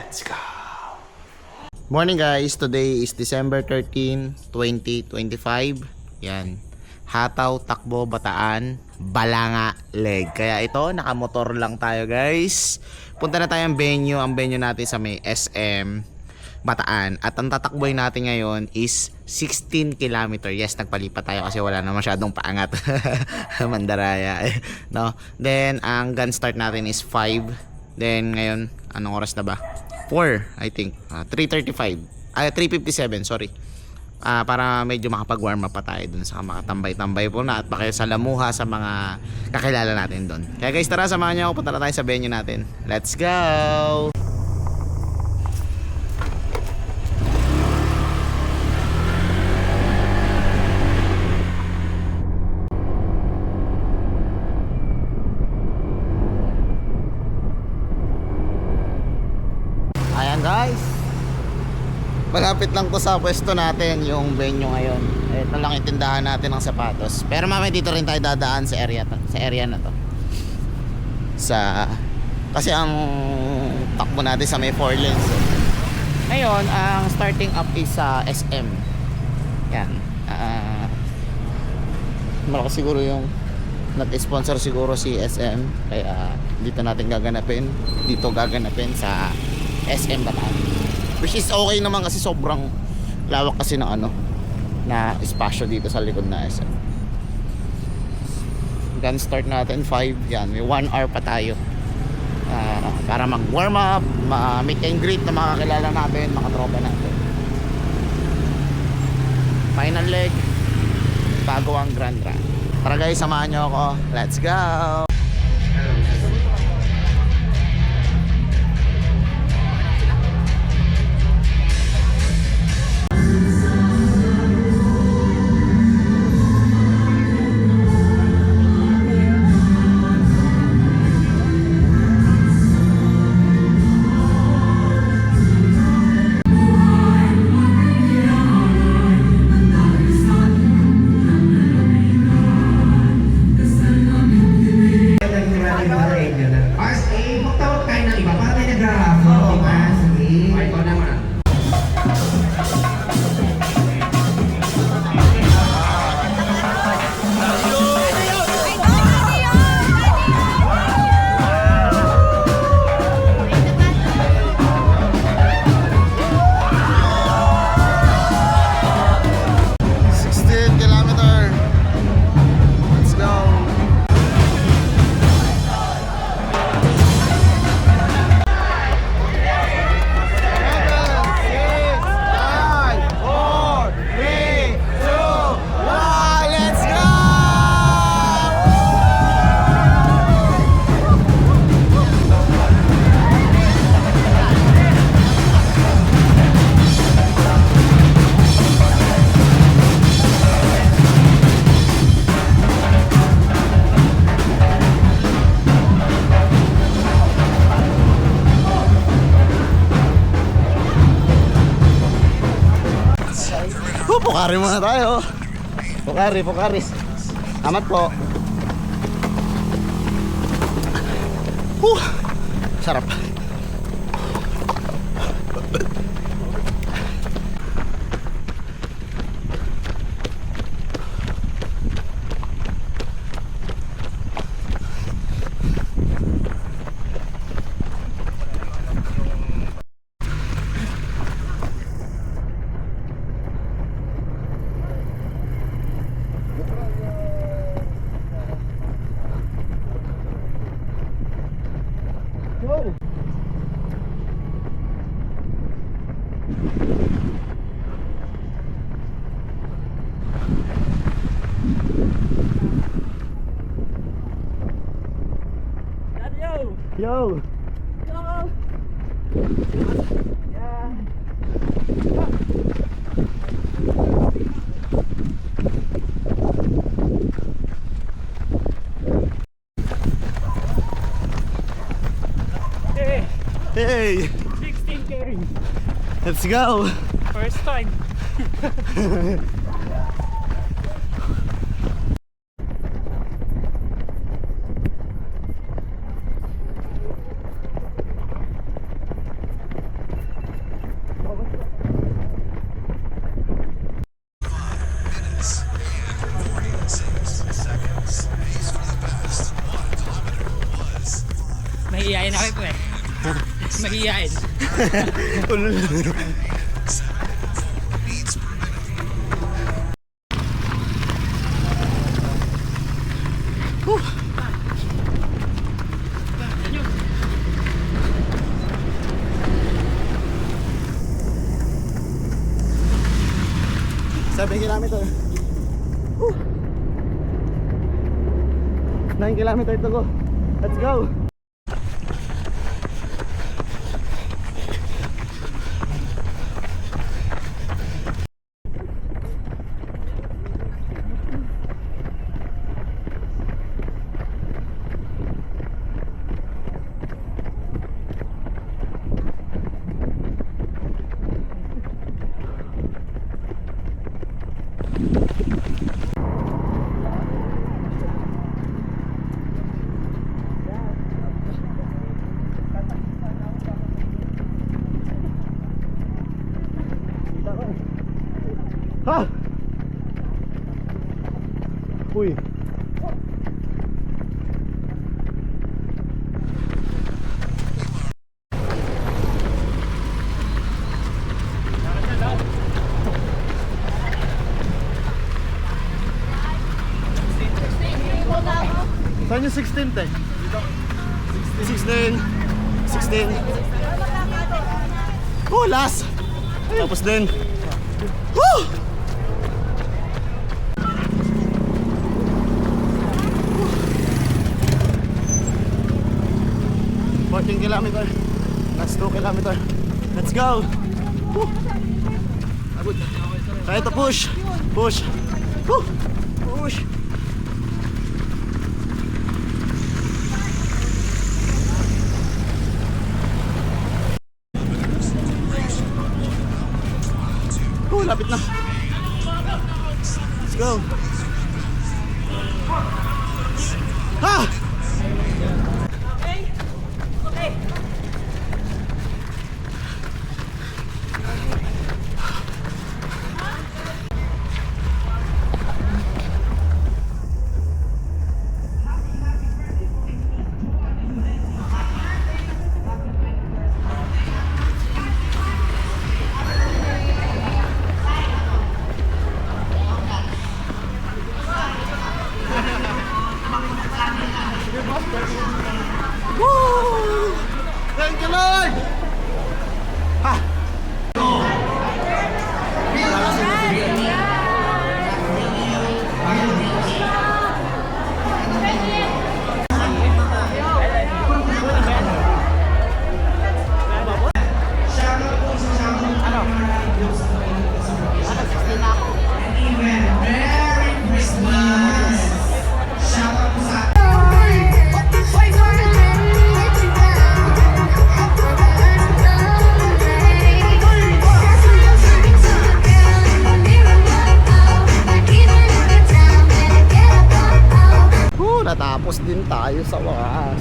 Let's go! Morning guys, today is December 13, 2025. Yan. Hataw, Takbo, Bataan, Balanga, Leg. Kaya ito, nakamotor lang tayo guys. Punta na tayo ang venue. Ang venue natin sa may SM Bataan. At ang tatakboy natin ngayon is 16 km. Yes, nagpalipat tayo kasi wala na masyadong paangat. Mandaraya. No? Then, ang gun start natin is 5. Then, ngayon, anong oras na ba? 4, I think. 3:35. 3:57, sorry. Para medyo makapag-warm up pa tayo dun sa makatambay-tambay po na at pakisalamuha sa mga kakilala natin dun. Kaya guys, tara, samahan niyo ako. Punta na tayo sa venue natin. Let's go! Ayan guys, malapit lang to sa pwesto natin yung venue ngayon. Ito lang itindahan natin ng sapatos. Pero mamaya dito rin tayo dadaan sa area na to. Kasi ang takbo natin sa may 4 lanes. Ngayon, ang starting up is sa SM. Yan. Malakas siguro yung nag-sponsor siguro si SM. Kaya dito natin gaganapin. Dito gaganapin sa SM Bataan. Which is okay naman kasi sobrang lawak kasi ng na espasyo dito sa likod na SM. Gun start natin 5. Yan, may 1 hour pa tayo para mag warm up, meet and greet na mga kakilala natin, mga tropa natin. Final leg bago ang Grand Run. Tara guys, samahan nyo ako. Let's go! Pukari muna tayo. Pukaris. Amat po. Sarap. Yo! Hey! 16K! Let's go! First time! ito eh. Mahihain. Seven kilometer. 9 kilometer to go. Let's go. Ha! Uy. Saan yung 16 te? 16. 16. Oh, last. Tapos din. Woo! 14 kilometer. Last 2 kilometer. Let's go. Woo! Try to push. Push. Woo! Push. Lapit na. Let's go. Ha! Woo! Thank you, Lord! Ha! Natapos din tayo sa wakas.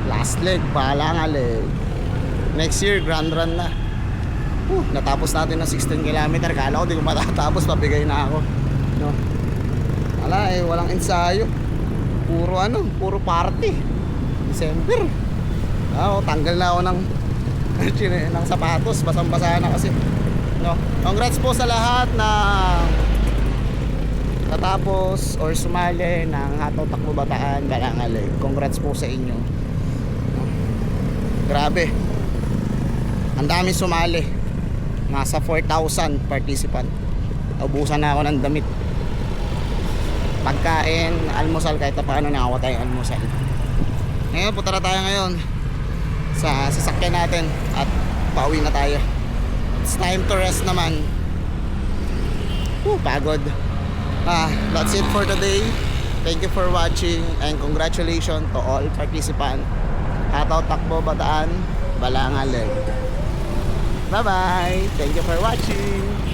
Last leg, Balanga leg. Next year, grand run na. Natapos natin ng 16 kilometer. Kala ko di ko matatapos, pabigay na ako. No? Wala eh, walang ensayo. Puro party. December. Tanggal na ako ng ng sapatos, basang-basa na kasi. No? Congrats po sa lahat na natapos or sumali ng Hataw Takbo Bataan Balanga Leg. Congrats po sa inyo. Grabe, ang dami sumali. Nasa 4,000 participant. Ubusan na ako ng damit, pagkain, almusal. Kahit na paano nakawa tayong almusal. Ngayon punta na tayo ngayon sa sasakyan natin at pauwi na tayo. It's time to rest naman. Pagod. That's it for today. Thank you for watching and congratulations to all participants. Hataw Takbo Bataan Balanga Leg. Bye bye. Thank you for watching.